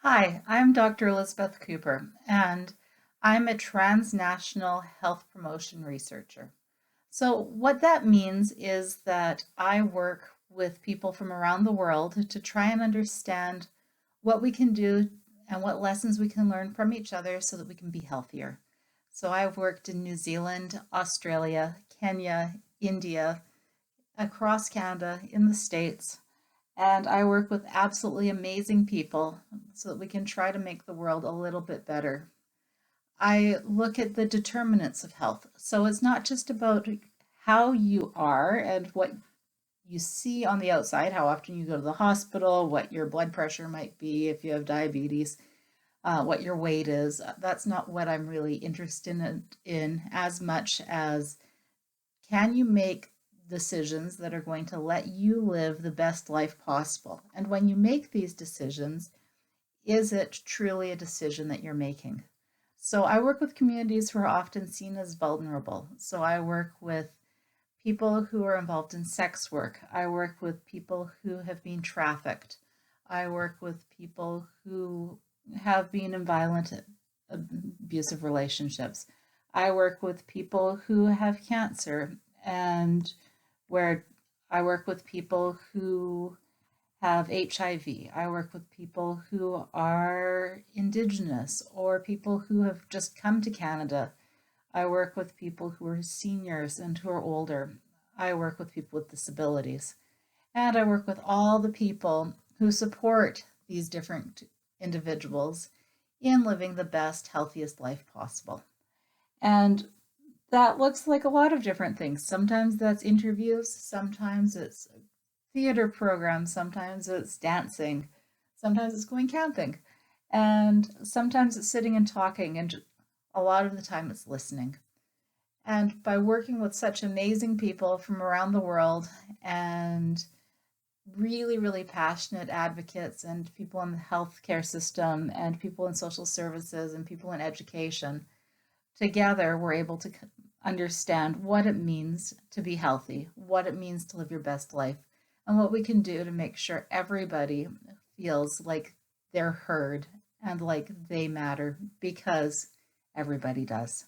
Hi, I'm Dr. Elizabeth Cooper, and I'm a transnational health promotion researcher. So, what that means is that I work with people from around the world to try and understand what we can do and what lessons we can learn from each other so that we can be healthier. So, I've worked in New Zealand, Australia, Kenya, India, across Canada, in the States, and I work with absolutely amazing people so that we can try to make the world a little bit better. I look at the determinants of health. So it's not just about how you are and what you see on the outside, how often you go to the hospital, what your blood pressure might be if you have diabetes, what your weight is. That's not what I'm really interested in as much as can you make decisions that are going to let you live the best life possible? And when you make these decisions, is it truly a decision that you're making? So I work with communities who are often seen as vulnerable. So I work with people who are involved in sex work. I work with people who have been trafficked. I work with people who have been in violent, abusive relationships. I work with people who have cancer, and where I work with people who have HIV. I work with people who are Indigenous or people who have just come to Canada. I work with people who are seniors and who are older. I work with people with disabilities. And I work with all the people who support these different individuals in living the best, healthiest life possible. And that looks like a lot of different things. Sometimes that's interviews, sometimes it's theater programs, sometimes it's dancing, sometimes it's going camping, and sometimes it's sitting and talking, and a lot of the time it's listening. And by working with such amazing people from around the world and really, really passionate advocates and people in the healthcare system and people in social services and people in education, together we're able to understand what it means to be healthy, what it means to live your best life, and what we can do to make sure everybody feels like they're heard and like they matter because everybody does.